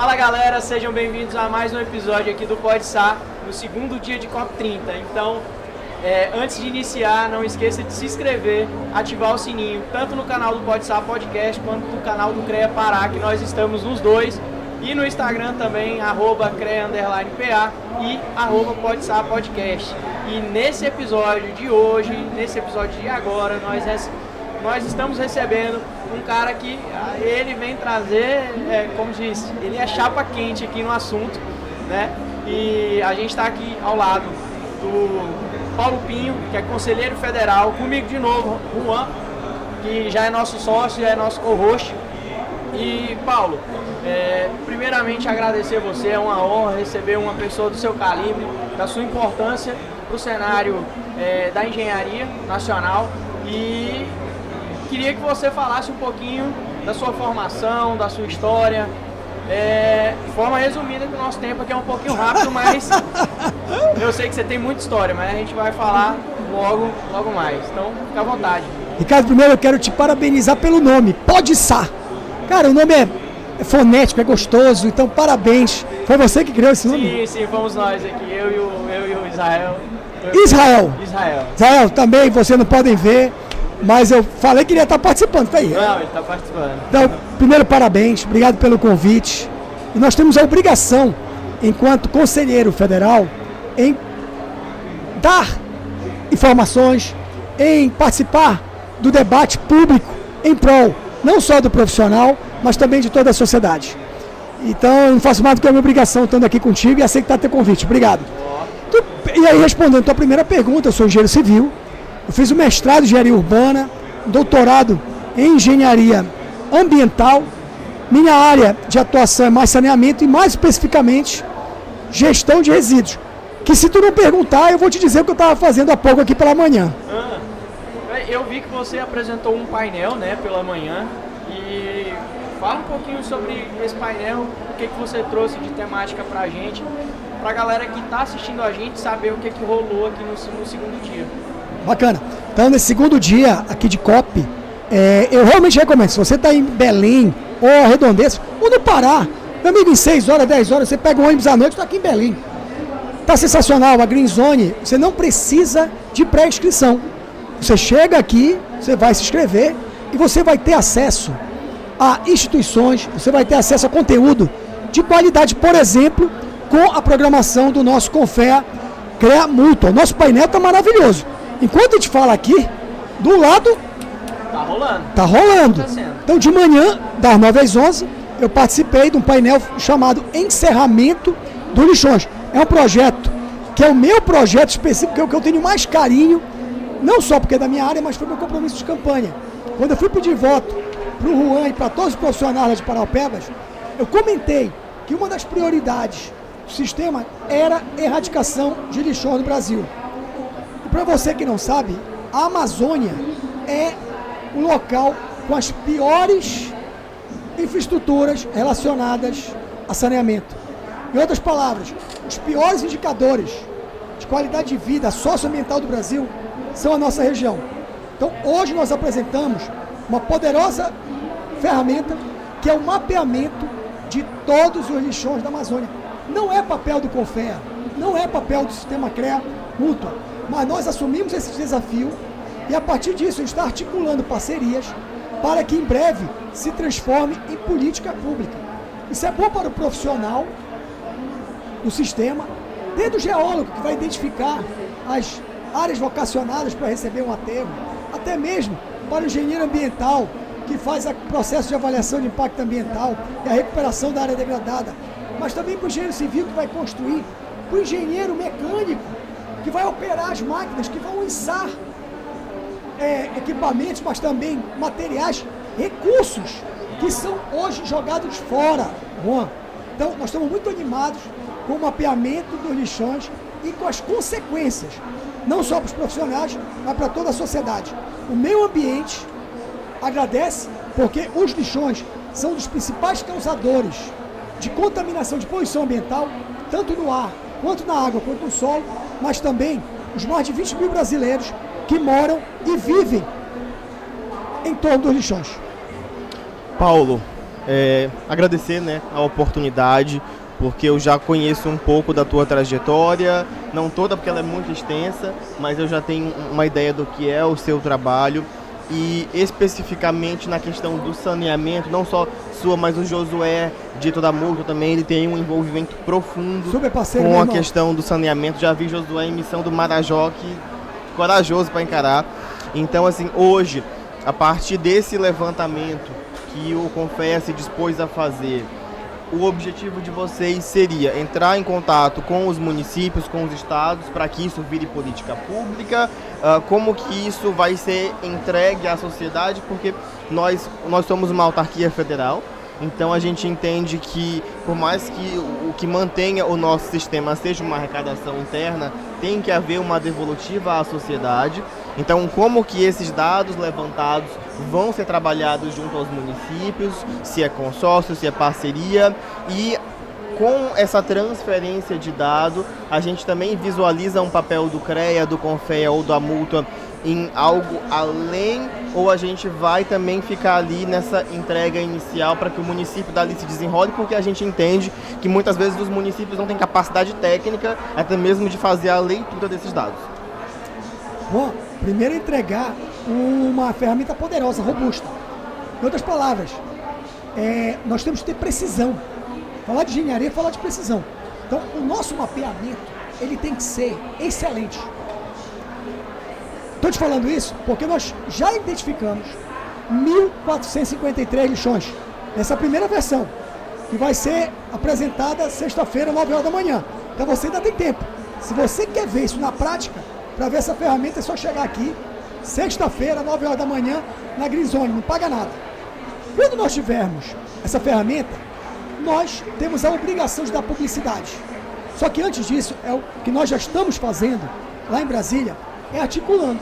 Fala galera, sejam bem-vindos a mais um episódio aqui do PodSA, no segundo dia de COP30. Então, antes de iniciar, não esqueça de se inscrever, ativar o sininho, tanto no canal do PodSA Podcast, quanto no canal do CREA Pará, que nós estamos nos dois, e no Instagram também, @CREA_PA e @PodSA Podcast. E nesse episódio de hoje, nesse episódio de agora, nós estamos recebendo um cara que ele vem trazer, como disse, ele é chapa quente aqui no assunto, né? E a gente está aqui ao lado do Paulo Pinho, que é conselheiro federal, comigo de novo, Juan, que já é nosso sócio, já é nosso co-host. E Paulo, primeiramente agradecer você, é uma honra receber uma pessoa do seu calibre, da sua importância para o cenário da engenharia nacional, e queria que você falasse um pouquinho da sua formação, da sua história, de forma resumida, que o nosso tempo aqui é um pouquinho rápido, mas eu sei que você tem muita história, mas a gente vai falar logo mais, então fica à vontade. Ricardo, primeiro eu quero te parabenizar pelo nome, PodSA. Cara, o nome é fonético, é gostoso, então parabéns. Foi você que criou esse nome? Sim, fomos nós aqui, eu e o Israel. Israel, também, vocês não podem ver, mas eu falei que ele ia estar participando, tá aí. Não, ele está participando. Então, primeiro, parabéns, obrigado pelo convite. E nós temos a obrigação, enquanto conselheiro federal, em dar informações, em participar do debate público em prol, não só do profissional, mas também de toda a sociedade. Então, eu não faço mais do que a minha obrigação estando aqui contigo e aceitar teu convite. Obrigado. E aí, respondendo a tua primeira pergunta, eu sou engenheiro civil, eu fiz o mestrado em engenharia urbana, doutorado em engenharia ambiental. Minha área de atuação é mais saneamento e, mais especificamente, gestão de resíduos. Que se tu não perguntar, eu vou te dizer o que eu estava fazendo há pouco aqui pela manhã. Eu vi que você apresentou um painel, né, pela manhã, e fala um pouquinho sobre esse painel, o que você trouxe de temática pra gente, pra galera que tá assistindo a gente saber o que rolou aqui no segundo dia. Bacana. Então, nesse segundo dia aqui de COP, eu realmente recomendo, se você está em Belém, ou Redondeza, ou no Pará, meu amigo, em 6 horas, 10 horas, você pega um ônibus à noite e está aqui em Belém. Tá sensacional, a Green Zone, você não precisa de pré-inscrição. Você chega aqui, você vai se inscrever e você vai ter acesso a instituições, você vai ter acesso a conteúdo de qualidade, por exemplo, com a programação do nosso Confea CREA Mútua. Nosso painel está maravilhoso. Enquanto a gente fala aqui, do lado... Tá rolando. Então, de manhã, das 9 às 11, eu participei de um painel chamado Encerramento do Lixões. É um projeto que é o meu projeto específico, que é o que eu tenho mais carinho, não só porque é da minha área, mas foi meu compromisso de campanha. Quando eu fui pedir voto para o Juan e para todos os profissionais de Paraupebas, eu comentei que uma das prioridades do sistema era a erradicação de lixões no Brasil. E para você que não sabe, a Amazônia é um local com as piores infraestruturas relacionadas a saneamento. Em outras palavras, os piores indicadores de qualidade de vida socioambiental do Brasil são a nossa região. Então, hoje nós apresentamos uma poderosa ferramenta que é o mapeamento de todos os lixões da Amazônia. Não é papel do Confea, não é papel do sistema CREA Mútua, mas nós assumimos esse desafio e, a partir disso, a gente está articulando parcerias para que, em breve, se transforme em política pública. Isso é bom para o profissional do sistema, desde o geólogo, que vai identificar as áreas vocacionadas para receber um aterro, até mesmo para o engenheiro ambiental, que faz o processo de avaliação de impacto ambiental e a recuperação da área degradada, mas também para o engenheiro civil, que vai construir, para o engenheiro mecânico, que vai operar as máquinas, que vão içar equipamentos, mas também materiais, recursos que são hoje jogados fora, Juan. Então, nós estamos muito animados com o mapeamento dos lixões e com as consequências, não só para os profissionais, mas para toda a sociedade. O meio ambiente agradece, porque os lixões são dos principais causadores de contaminação, de poluição ambiental, tanto no ar, quanto na água, quanto no solo, mas também os mais de 20 mil brasileiros que moram e vivem em torno dos lixões. Paulo, agradecer, né, a oportunidade, porque eu já conheço um pouco da tua trajetória, não toda porque ela é muito extensa, mas eu já tenho uma ideia do que é o seu trabalho. E especificamente na questão do saneamento, não só sua, mas o Josué Dito da Multa também, ele tem um envolvimento profundo com a questão do saneamento. Já vi Josué em missão do Marajó, que corajoso para encarar. Então, assim, hoje, a partir desse levantamento que o Confea se dispôs a fazer, o objetivo de vocês seria entrar em contato com os municípios, com os estados, para que isso vire política pública? Como que isso vai ser entregue à sociedade? Porque nós somos uma autarquia federal, então a gente entende que, por mais que o que mantenha o nosso sistema seja uma arrecadação interna, tem que haver uma devolutiva à sociedade. Então, como que esses dados levantados vão ser trabalhados junto aos municípios, se é consórcio, se é parceria, e com essa transferência de dado, a gente também visualiza um papel do CREA, do Confea ou da multa em algo além, ou a gente vai também ficar ali nessa entrega inicial para que o município dali se desenrole, porque a gente entende que muitas vezes os municípios não têm capacidade técnica até mesmo de fazer a leitura desses dados. Bom, primeiro entregar uma ferramenta poderosa, robusta. Em outras palavras, nós temos que ter precisão. Falar de engenharia é falar de precisão. Então, o nosso mapeamento, ele tem que ser excelente. Estou te falando isso porque nós já identificamos 1.453 lixões nessa primeira versão, que vai ser apresentada sexta-feira, 9 horas da manhã. Então, você ainda tem tempo. Se você quer ver isso na prática, para ver essa ferramenta, é só chegar aqui, sexta-feira, 9 horas da manhã, na Green Zone, não paga nada. Quando nós tivermos essa ferramenta, nós temos a obrigação de dar publicidade. Só que antes disso, o que nós já estamos fazendo lá em Brasília, é articulando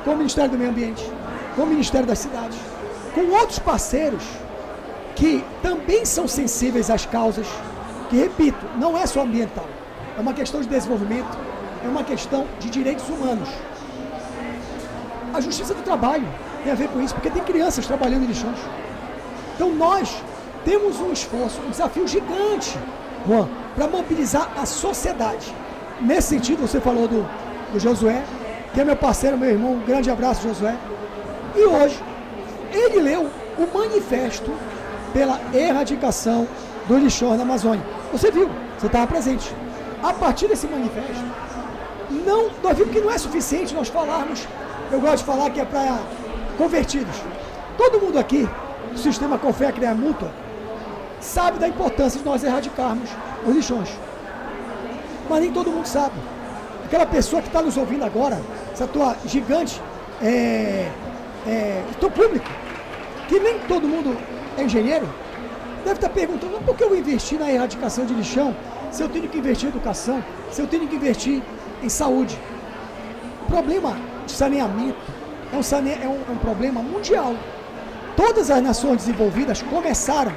com o Ministério do Meio Ambiente, com o Ministério das Cidades, com outros parceiros que também são sensíveis às causas, que, repito, não é só ambiental, é uma questão de desenvolvimento, é uma questão de direitos humanos. A Justiça do Trabalho tem a ver com isso, porque tem crianças trabalhando em lixões. Então nós temos um esforço, um desafio gigante, Juan, para mobilizar a sociedade. Nesse sentido, você falou do Josué, que é meu parceiro, meu irmão, um grande abraço, Josué. E hoje, ele leu o manifesto pela erradicação do lixão na Amazônia. Você viu, você estava presente. A partir desse manifesto, nós vimos que não é suficiente nós falarmos, eu gosto de falar que é para convertidos. Todo mundo aqui, do sistema Confea CREA Mútua, sabe da importância de nós erradicarmos os lixões. Mas nem todo mundo sabe. Aquela pessoa que está nos ouvindo agora, essa tua gigante teu público, que nem todo mundo é engenheiro, deve estar perguntando por que eu investi na erradicação de lixão, se eu tenho que investir em educação, se eu tenho que investir em saúde. O problema de saneamento é um problema mundial. Todas as nações desenvolvidas começaram,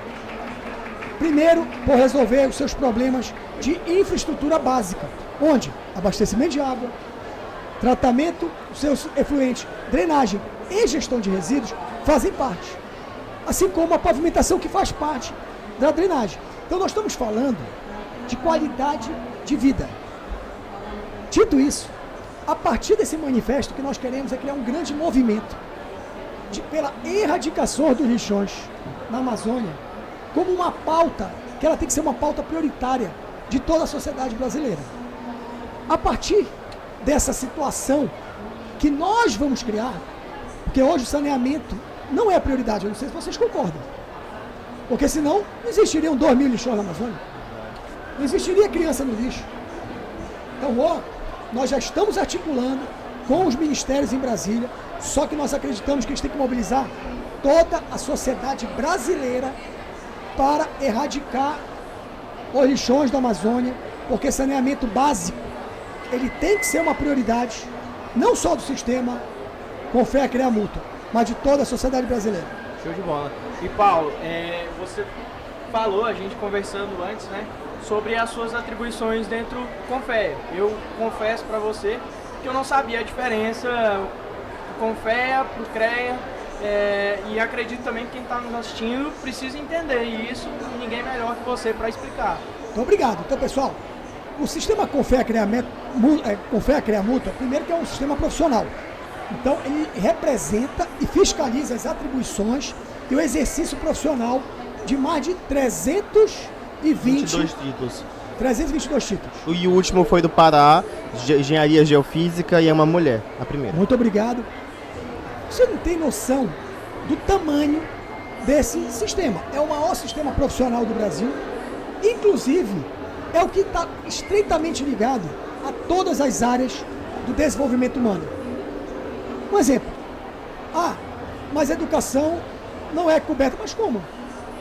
primeiro, por resolver os seus problemas de infraestrutura básica, onde abastecimento de água, tratamento dos seus efluentes, drenagem e gestão de resíduos fazem parte. Assim como a pavimentação, que faz parte da drenagem. Então nós estamos falando de qualidade de vida. Dito isso, a partir desse manifesto, o que nós queremos é criar um grande movimento pela erradicação dos lixões na Amazônia, como uma pauta, que ela tem que ser uma pauta prioritária de toda a sociedade brasileira. A partir dessa situação que nós vamos criar, porque hoje o saneamento não é a prioridade, eu não sei se vocês concordam, porque senão não existiriam 2 mil lixões na Amazônia, não existiria criança no lixo. Então, nós já estamos articulando com os ministérios em Brasília, só que nós acreditamos que a gente tem que mobilizar toda a sociedade brasileira para erradicar os lixões da Amazônia, porque saneamento básico, ele tem que ser uma prioridade, não só do sistema Confea CREA Mútua, mas de toda a sociedade brasileira. Show de bola. E Paulo, você falou, a gente conversando antes, né, sobre as suas atribuições dentro do Confea. Eu confesso para você que eu não sabia a diferença do Confea para o CREA E acredito também que quem está nos assistindo precisa entender, e isso ninguém melhor que você para explicar. Então, obrigado. Então, pessoal, o sistema Confea CREA Mútua, primeiro que é um sistema profissional. Então, ele representa e fiscaliza as atribuições e o exercício profissional de mais de 322 títulos. E o último foi do Pará, Engenharia Geofísica, e é uma mulher, a primeira. Muito obrigado. Você não tem noção do tamanho desse sistema. É o maior sistema profissional do Brasil. Inclusive, é o que está estreitamente ligado a todas as áreas do desenvolvimento humano. Um exemplo. Mas a educação não é coberta. Mas como?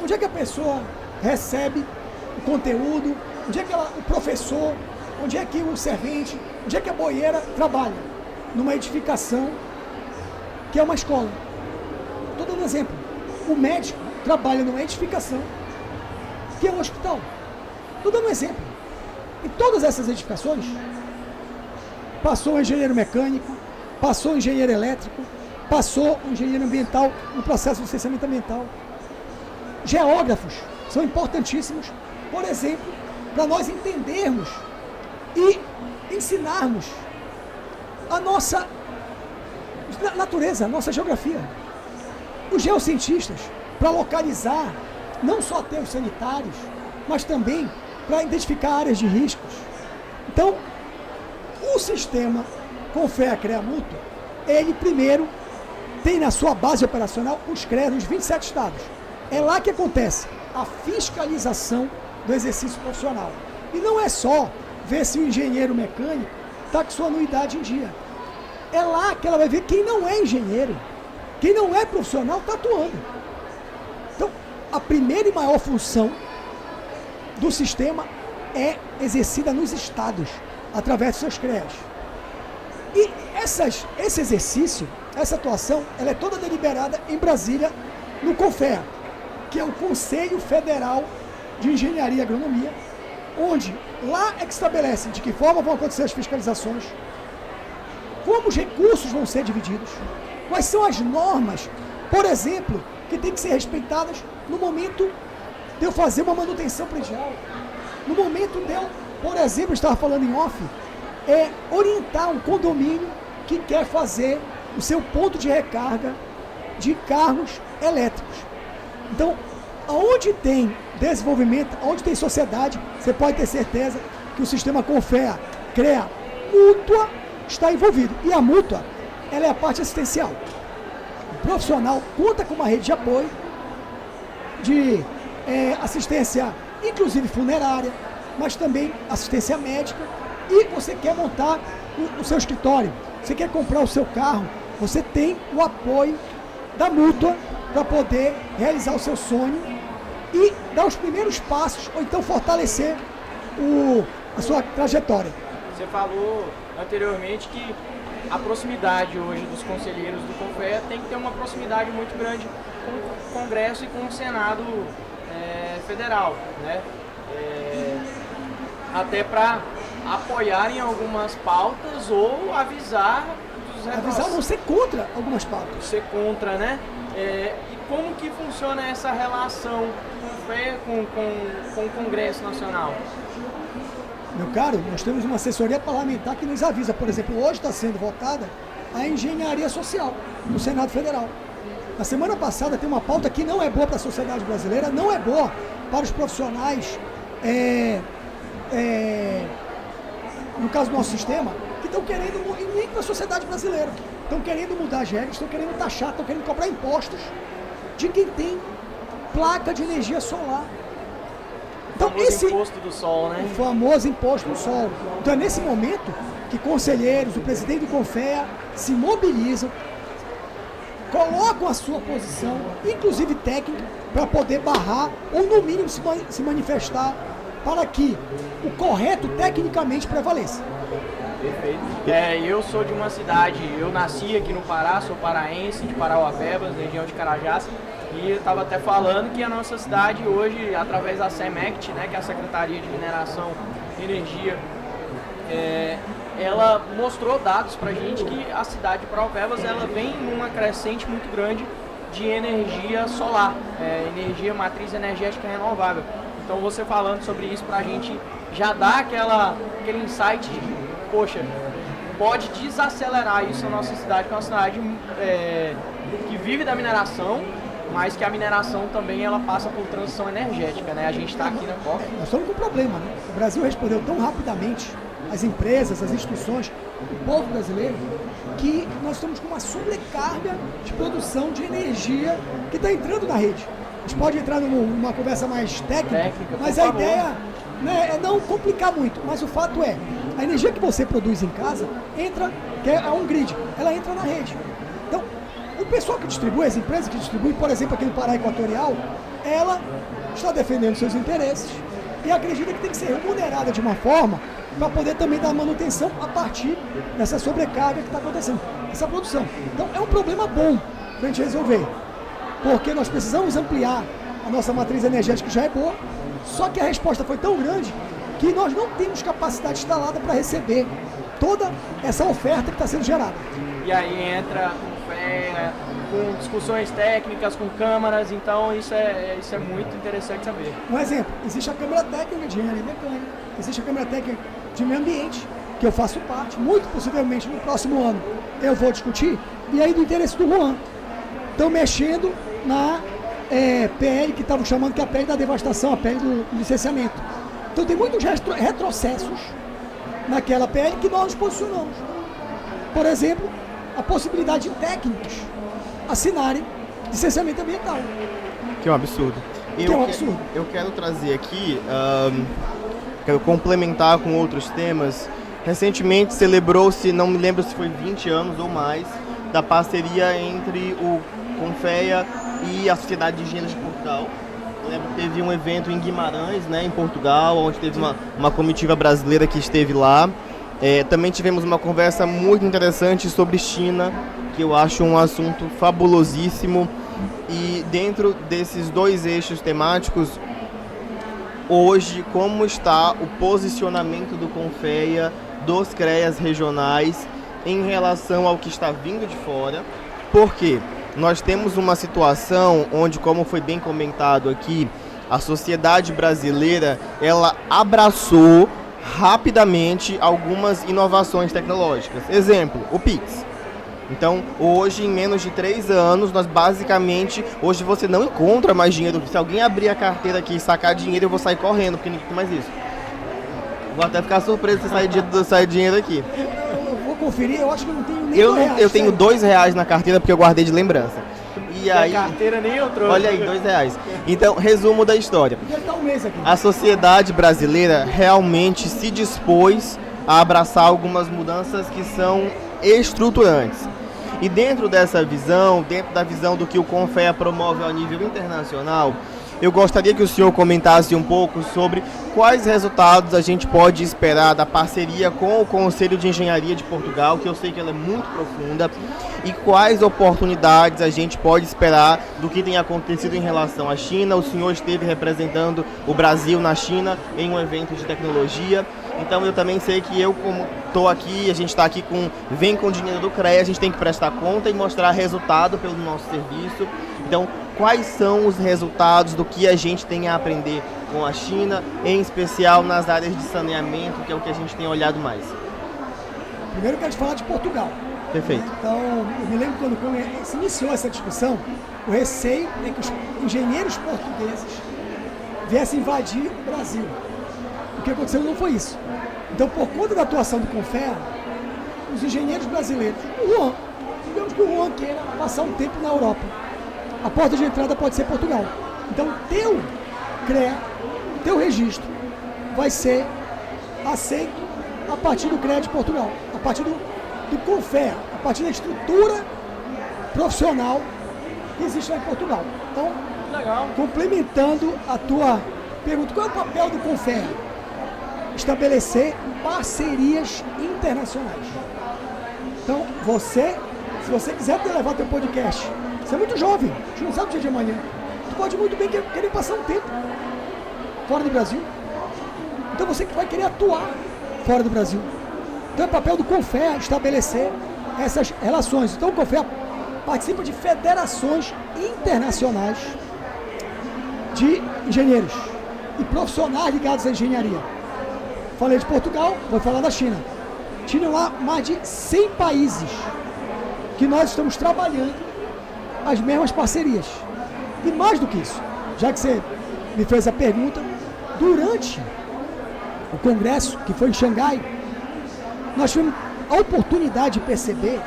Onde é que a pessoa recebe o conteúdo? Onde é que o professor, onde é que o servente, onde é que a boieira trabalha? Numa edificação que é uma escola. Estou dando um exemplo. O médico trabalha numa edificação que é um hospital. Estou dando um exemplo. Em todas essas edificações, passou um engenheiro mecânico, passou um engenheiro elétrico, passou um engenheiro ambiental no processo de licenciamento ambiental. Geógrafos são importantíssimos, por exemplo, para nós entendermos e ensinarmos a nossa natureza, a nossa geografia. Os geocientistas, para localizar não só aterros sanitários, mas também para identificar áreas de riscos. Então, o sistema Confea CREA Mútua, ele primeiro tem na sua base operacional os CREAs nos 27 estados. É lá que acontece a fiscalização do exercício profissional. E não é só ver se o engenheiro mecânico está com sua anuidade em dia. É lá que ela vai ver quem não é engenheiro, quem não é profissional está atuando. Então, a primeira e maior função do sistema é exercida nos estados, através dos seus CREAs. E esse exercício, essa atuação, ela é toda deliberada em Brasília, no CONFEA, que é o Conselho Federal de Engenharia e Agronomia, onde lá é que estabelece de que forma vão acontecer as fiscalizações, como os recursos vão ser divididos, quais são as normas, por exemplo, que tem que ser respeitadas no momento de eu fazer uma manutenção predial, no momento de eu, por exemplo, estava falando em off, orientar um condomínio que quer fazer o seu ponto de recarga de carros elétricos. Então, aonde tem desenvolvimento, onde tem sociedade, você pode ter certeza que o sistema Confea CREA Mútua está envolvido. E a mútua, ela é a parte assistencial. O profissional conta com uma rede de apoio, de assistência, inclusive funerária, mas também assistência médica. E você quer montar o seu escritório, você quer comprar o seu carro, você tem o apoio da mútua para poder realizar o seu sonho e dar os primeiros passos, ou então fortalecer a sua trajetória. Você falou anteriormente que a proximidade hoje dos conselheiros do CONFEA tem que ter uma proximidade muito grande com o Congresso e com o Senado Federal, né? Até para apoiarem algumas pautas ou avisar dos Avisar não ser contra algumas pautas. Ser contra, né? E como que funciona essa relação com o Congresso Nacional? Meu caro, nós temos uma assessoria parlamentar que nos avisa, por exemplo, hoje está sendo votada a engenharia social no Senado Federal. Na semana passada tem uma pauta que não é boa para a sociedade brasileira, não é boa para os profissionais, no caso do nosso sistema, que estão querendo, e nem para a sociedade brasileira, estão querendo mudar as regras, estão querendo taxar, estão querendo cobrar impostos de quem tem placa de energia solar. Então, esse imposto do sol, né? O famoso imposto do sol. Então é nesse momento que conselheiros, o presidente do CONFEA se mobilizam, colocam a sua posição, inclusive técnica, para poder barrar ou no mínimo se manifestar para que o correto tecnicamente prevaleça. Perfeito. Eu sou de uma cidade, eu nasci aqui no Pará, sou paraense, de Parauapebas, região de Carajás, e eu estava até falando que a nossa cidade hoje, através da SEMECT, né, que é a Secretaria de Mineração e Energia, ela mostrou dados pra gente que a cidade de Paraupebas ela vem numa crescente muito grande de energia solar, energia matriz energética renovável. Então você falando sobre isso pra gente já dá aquele insight de, poxa, pode desacelerar isso na nossa cidade, que é uma cidade que vive da mineração, mas que a mineração também ela passa por transição energética, né? A gente está aqui na COP. Nós estamos com um problema, né? O Brasil respondeu tão rapidamente, as empresas, as instituições, o povo brasileiro, que nós estamos com uma sobrecarga de produção de energia que está entrando na rede. A gente pode entrar numa conversa mais técnica, mas a ideia, né, é não complicar muito. Mas o fato é, a energia que você produz em casa entra, que é um grid, ela entra na rede. Então, o pessoal que distribui, as empresas que distribuem, por exemplo, aqui no Pará Equatorial, ela está defendendo seus interesses e acredita que tem que ser remunerada de uma forma para poder também dar manutenção a partir dessa sobrecarga que está acontecendo, essa produção. Então, é um problema bom para a gente resolver, porque nós precisamos ampliar a nossa matriz energética, que já é boa, só que a resposta foi tão grande que nós não temos capacidade instalada para receber toda essa oferta que está sendo gerada. E aí entra com discussões técnicas, com câmaras, então isso é muito interessante saber. Um exemplo, existe a Câmara Técnica de Engenharia Mecânica, existe a Câmara Técnica de Meio Ambiente, que eu faço parte, muito possivelmente no próximo ano eu vou discutir, e aí do interesse do Juan. Estão mexendo na PL, que estavam chamando que é a PL da devastação, a PL do licenciamento. Então tem muitos retrocessos naquela PL que nós nos posicionamos. Por exemplo, a possibilidade de técnicos assinarem licenciamento ambiental. Que é um absurdo. Eu quero trazer aqui, quero complementar com outros temas. Recentemente celebrou-se, não me lembro se foi 20 anos ou mais, da parceria entre o Confea e a Sociedade de Engenheiros de Portugal. Eu lembro que teve um evento em Guimarães, né, em Portugal, onde teve uma comitiva brasileira que esteve lá. Também tivemos uma conversa muito interessante sobre China, que eu acho um assunto fabulosíssimo. E dentro desses dois eixos temáticos, hoje, como está o posicionamento do Confea, dos CREAs regionais, em relação ao que está vindo de fora? Porque nós temos uma situação onde, como foi bem comentado aqui, a sociedade brasileira, ela abraçou rapidamente algumas inovações tecnológicas. Exemplo, o Pix. Então, hoje, em menos de 3 anos, nós basicamente, hoje você não encontra mais dinheiro. Se alguém abrir a carteira aqui e sacar dinheiro, eu vou sair correndo, porque ninguém tem mais isso. Vou até ficar surpreso se sair dinheiro aqui. Eu vou conferir, eu acho que eu não tenho nem R$2. Eu tenho R$2 na carteira porque eu guardei de lembrança. E aí, a carteira nem eu trouxe. Olha aí, R$2. Então, resumo da história. Um mês aqui. A sociedade brasileira realmente se dispôs a abraçar algumas mudanças que são estruturantes. E dentro dessa visão, dentro da visão do que o Confea promove ao nível internacional, eu gostaria que o senhor comentasse um pouco sobre quais resultados a gente pode esperar da parceria com o Conselho de Engenharia de Portugal, que eu sei que ela é muito profunda, e quais oportunidades a gente pode esperar do que tem acontecido em relação à China. O senhor esteve representando o Brasil na China em um evento de tecnologia, então eu também sei que eu, como estou aqui, a gente está aqui vem com o dinheiro do CREA, a gente tem que prestar conta e mostrar resultado pelo nosso serviço. Então, quais são os resultados do que a gente tem a aprender com a China, em especial nas áreas de saneamento, que é o que a gente tem olhado mais? Primeiro eu quero te falar de Portugal. Perfeito. Então, eu me lembro quando se iniciou essa discussão, o receio é que os engenheiros portugueses viessem invadir o Brasil. O que aconteceu não foi isso. Então, por conta da atuação do Confea, os engenheiros brasileiros, digamos que o Juan queira passar um tempo na Europa. A porta de entrada pode ser Portugal. Então, teu CREA, teu registro, vai ser aceito a partir do CREA de Portugal, a partir do Confea, a partir da estrutura profissional que existe lá em Portugal. Então, legal. Complementando a tua pergunta, qual é o papel do Confea? Estabelecer parcerias internacionais. Então, se você quiser levar teu podcast, você é muito jovem, a gente não sabe o dia de amanhã. Tu pode muito bem querer passar um tempo fora do Brasil. Então você vai querer atuar fora do Brasil. Então é papel do CONFEA estabelecer essas relações. Então o CONFEA participa de federações internacionais de engenheiros e profissionais ligados à engenharia. Falei de Portugal, vou falar da China. Tinham lá mais de 100 países que nós estamos trabalhando as mesmas parcerias. E mais do que isso, já que você me fez a pergunta, durante o congresso, que foi em Xangai, nós tivemos a oportunidade de perceber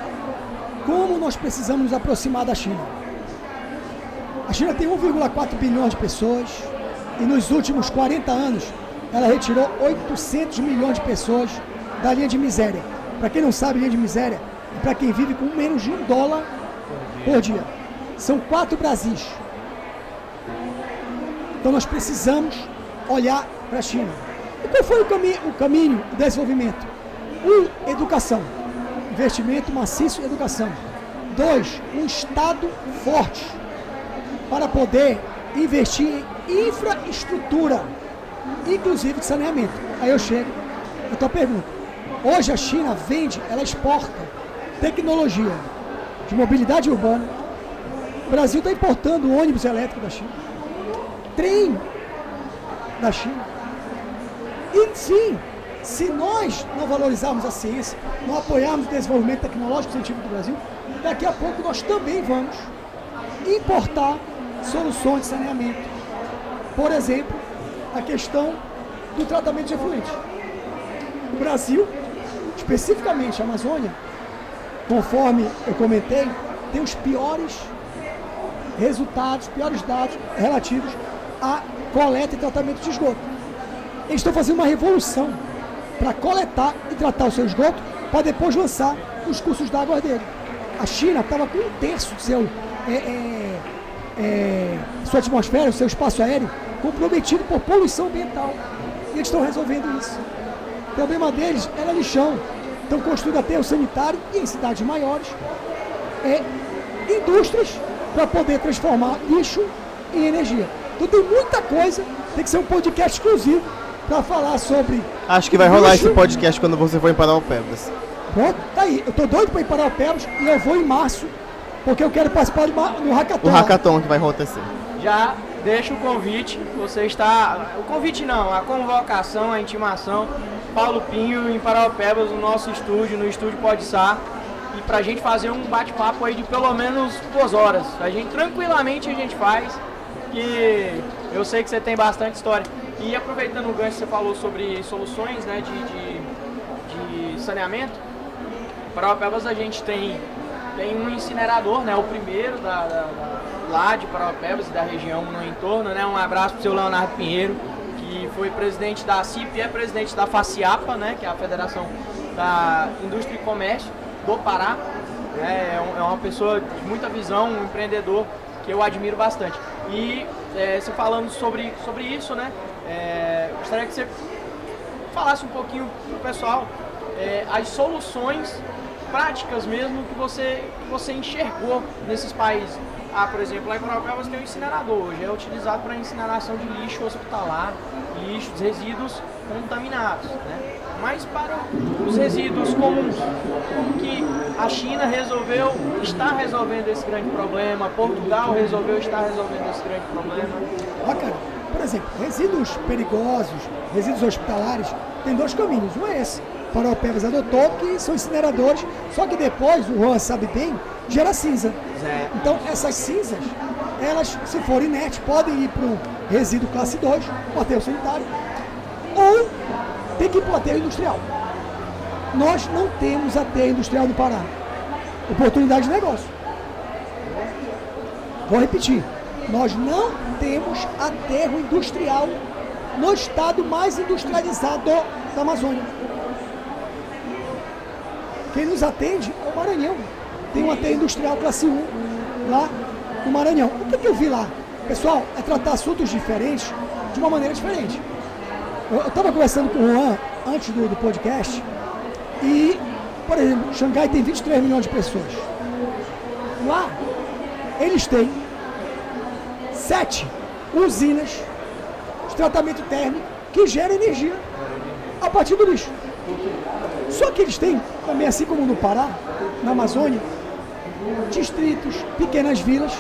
como nós precisamos nos aproximar da China. A China tem 1,4 bilhões de pessoas e nos últimos 40 anos ela retirou 800 milhões de pessoas da linha de miséria. Para quem não sabe, linha de miséria é para quem vive com menos de $1 por dia. São 4 Brasis. Então nós precisamos olhar para a China. E qual foi o caminho do desenvolvimento? 1, educação. Investimento maciço em educação. 2, um Estado forte para poder investir em infraestrutura, inclusive de saneamento. Aí eu chego à tua pergunta. Hoje a China vende, ela exporta tecnologia de mobilidade urbana. O Brasil está importando ônibus elétrico da China, trem da China. E sim, se nós não valorizarmos a ciência, não apoiarmos o desenvolvimento tecnológico e científico do Brasil, daqui a pouco nós também vamos importar soluções de saneamento. Por exemplo, a questão do tratamento de efluentes. O Brasil, especificamente a Amazônia, conforme eu comentei, tem os piores resultados, piores dados relativos a coleta e tratamento de esgoto. Eles estão fazendo uma revolução para coletar e tratar o seu esgoto para depois lançar os cursos d'água dele. A China estava com 1/3 do seu sua atmosfera, o seu espaço aéreo comprometido por poluição ambiental. E eles estão resolvendo isso. O problema deles era lixão. Estão construindo aterro sanitário e em cidades maiores indústrias para poder transformar lixo em energia. Então tem muita coisa, tem que ser um podcast exclusivo para falar sobre. Acho que vai rolar esse podcast quando você for em Parauapebas. Pronto, tá aí. Eu tô doido para ir para Parauapebas e eu vou em março, porque eu quero participar do Hackathon. O Hackathon que vai acontecer. Já deixa o convite, você está... O convite não, a convocação, a intimação. Paulo Pinho em Parauapebas, no nosso estúdio, no estúdio Podsar. E pra gente fazer um bate-papo aí de pelo menos 2 horas. Tranquilamente a gente faz, que eu sei que você tem bastante história. E aproveitando o gancho que você falou sobre soluções, né, de saneamento, em Parauapebas a gente tem um incinerador, né, o primeiro lá de Parauapebas e da região no entorno, né. Um abraço pro seu Leonardo Pinheiro, que foi presidente da CIP e é presidente da FACIAPA, né, que é a Federação da Indústria e Comércio do Pará. É uma pessoa de muita visão, um empreendedor que eu admiro bastante. E você falando sobre isso, né, gostaria que você falasse um pouquinho pro pessoal as soluções práticas mesmo que você enxergou nesses países. Por exemplo, lá em Parauapebas tem um incinerador, hoje é utilizado para incineração de lixo hospitalar, lixos, resíduos contaminados, né? Mas para os resíduos comuns, como que a China está resolvendo esse grande problema, Portugal estar resolvendo esse grande problema? Cara, por exemplo, resíduos perigosos, resíduos hospitalares, tem 2 caminhos. Um é esse, Parauapebas adotou, que são incineradores, só que depois, o Juan sabe bem, gera cinza. Então essas cinzas, elas, se forem inertes, podem ir para um resíduo classe 2, um aterro sanitário, ou tem que ir para o aterro industrial. Nós não temos aterro industrial no Pará. Oportunidade de negócio. Vou repetir. Nós não temos aterro industrial no estado mais industrializado da Amazônia. Quem nos atende é o Maranhão. Tem um aterro industrial classe 1 lá no Maranhão. O que eu vi lá? Pessoal, é tratar assuntos diferentes de uma maneira diferente. Eu estava conversando com o Juan antes do podcast e, por exemplo, Xangai tem 23 milhões de pessoas. Lá, eles têm 7 usinas de tratamento térmico que geram energia a partir do lixo. Só que eles têm, também assim como no Pará, na Amazônia, distritos, pequenas vilas,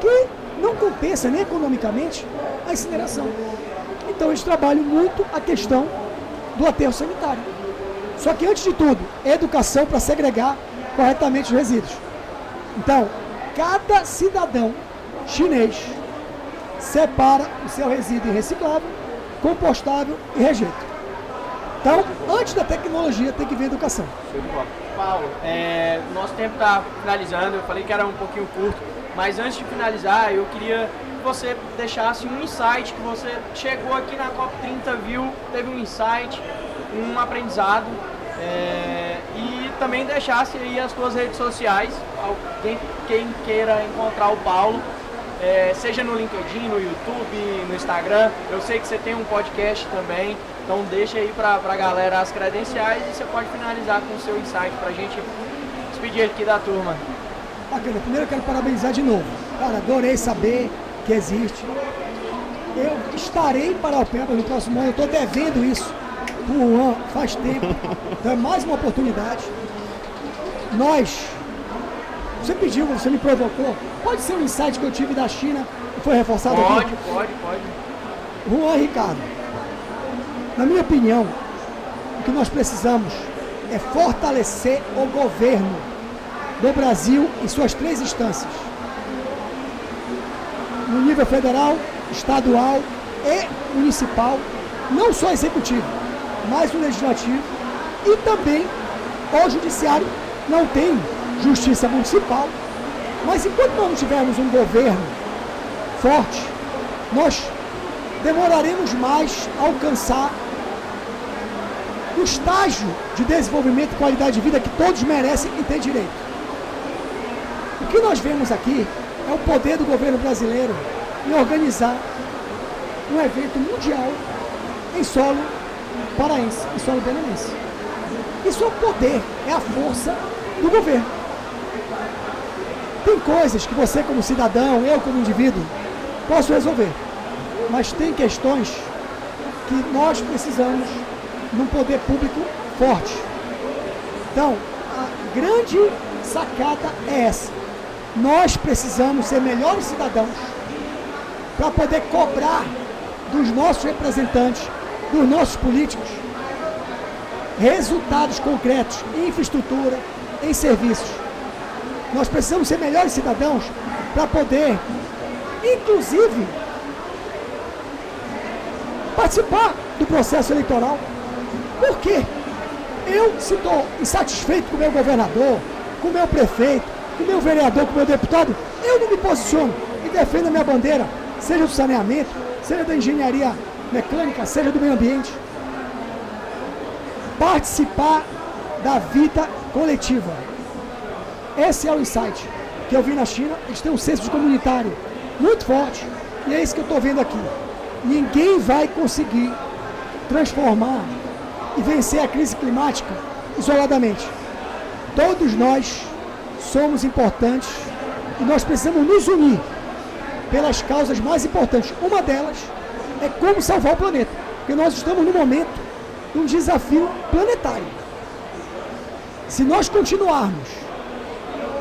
que não compensa nem economicamente a incineração. Então eles trabalham muito a questão do aterro sanitário. Só que antes de tudo, educação para segregar corretamente os resíduos. Então, cada cidadão chinês separa o seu resíduo reciclável, compostável e rejeito. Então, antes da tecnologia, tem que vir a educação. Paulo, nosso tempo está finalizando, eu falei que era um pouquinho curto, mas antes de finalizar, eu queria que você deixasse um insight, que você chegou aqui na COP30, viu, teve um insight, um aprendizado, e também deixasse aí as suas redes sociais, quem queira encontrar o Paulo, seja no LinkedIn, no YouTube, no Instagram. Eu sei que você tem um podcast também, então deixa aí pra galera as credenciais e você pode finalizar com o seu insight pra gente despedir aqui da turma. Bacana, primeiro eu quero parabenizar de novo. Cara, adorei saber que existe. Eu estarei em Paraupeba no próximo ano, eu estou devendo isso pro Juan faz tempo, então é mais uma oportunidade. Você pediu, você me provocou, pode ser um insight que eu tive da China e foi reforçado aqui? Pode. Juan Ricardo, na minha opinião, o que nós precisamos é fortalecer o governo do Brasil em suas 3 instâncias. No nível federal, estadual e municipal, não só executivo, mas o legislativo e também o judiciário. Não tem justiça municipal, mas enquanto nós não tivermos um governo forte, nós demoraremos mais a alcançar o estágio de desenvolvimento e qualidade de vida que todos merecem e têm direito. O que nós vemos aqui é o poder do governo brasileiro em organizar um evento mundial em solo paraense, em solo belenense. Isso é o poder, é a força do governo. Tem coisas que você como cidadão, eu como indivíduo, posso resolver. Mas tem questões que nós precisamos de um poder público forte. Então, a grande sacada é essa. Nós precisamos ser melhores cidadãos para poder cobrar dos nossos representantes, dos nossos políticos, resultados concretos em infraestrutura, em serviços. Nós precisamos ser melhores cidadãos para poder, inclusive, participar do processo eleitoral. Por quê? Eu, se estou insatisfeito com o meu governador, com o meu prefeito, com o meu vereador, com o meu deputado, eu não me posiciono e defendo a minha bandeira, seja do saneamento, seja da engenharia mecânica, seja do meio ambiente. Participar da vida coletiva. Esse é o insight que eu vi na China. Eles têm um senso de comunitário muito forte e é isso que eu estou vendo aqui. Ninguém vai conseguir transformar e vencer a crise climática isoladamente. Todos nós somos importantes e nós precisamos nos unir pelas causas mais importantes. Uma delas é como salvar o planeta, porque nós estamos no momento de um desafio planetário. Se nós continuarmos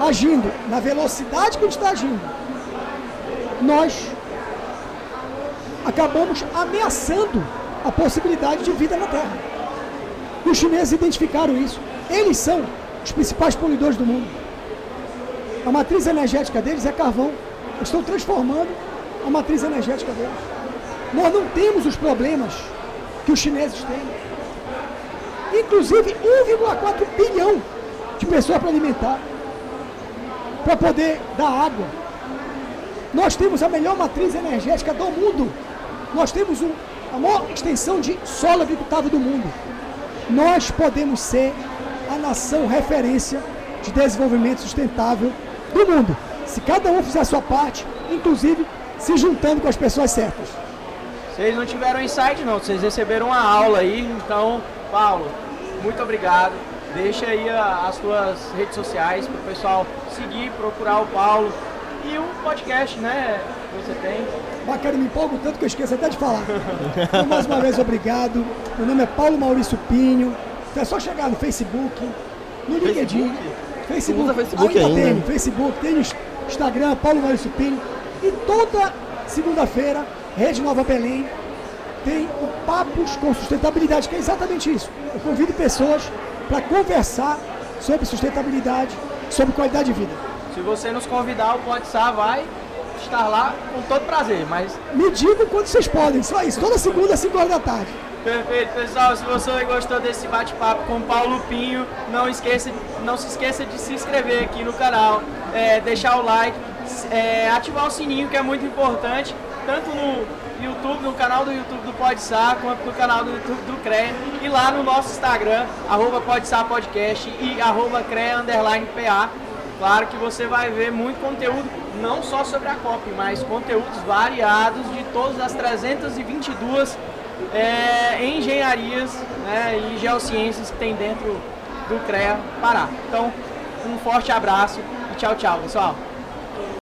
agindo na velocidade que a gente está agindo, nós acabamos ameaçando a possibilidade de vida na Terra. E os chineses identificaram isso. Eles são os principais poluidores do mundo. A matriz energética deles é carvão. Eles estão transformando a matriz energética deles. Nós não temos os problemas que os chineses têm. Inclusive 1,4 bilhão de pessoas para alimentar, para poder dar água. Nós temos a melhor matriz energética do mundo. Nós temos a maior extensão de solo agricultável do mundo. Nós podemos ser a nação referência de desenvolvimento sustentável do mundo, se cada um fizer a sua parte, inclusive se juntando com as pessoas certas. Vocês não tiveram insight não, vocês receberam uma aula aí, então, Paulo, muito obrigado. Deixa aí as suas redes sociais para o pessoal seguir, procurar o Paulo e o podcast, né, que você tem. Bacana, me empolgo tanto que eu esqueço até de falar. Então, mais uma vez, obrigado. Meu nome é Paulo Maurício Pinho, Então é só chegar no Facebook, no LinkedIn. Tu usa Facebook ainda? Tem Facebook, tem no Instagram, Paulo Maurício Pinho. E toda segunda-feira, Rede Nova Belém tem o Papos com Sustentabilidade, que é exatamente isso. Eu convido pessoas para conversar sobre sustentabilidade, sobre qualidade de vida. Se você nos convidar, o Podsá vai estar lá com todo prazer, mas... Me digam quando vocês podem, só isso. Toda segunda, às 5 horas da tarde. Perfeito, pessoal. Se você gostou desse bate-papo com o Paulo Pinho, não se esqueça de se inscrever aqui no canal, deixar o like, ativar o sininho, que é muito importante, tanto no YouTube, no canal do YouTube do Podsá, quanto no canal do YouTube do CREA, e lá no nosso Instagram, @PodSáPodcast e @CREA_PA. Claro que você vai ver muito conteúdo, não só sobre a COP, mas conteúdos variados de todas as 322 engenharias, né, e geociências que tem dentro do CREA Pará. Então, um forte abraço e tchau, tchau, pessoal.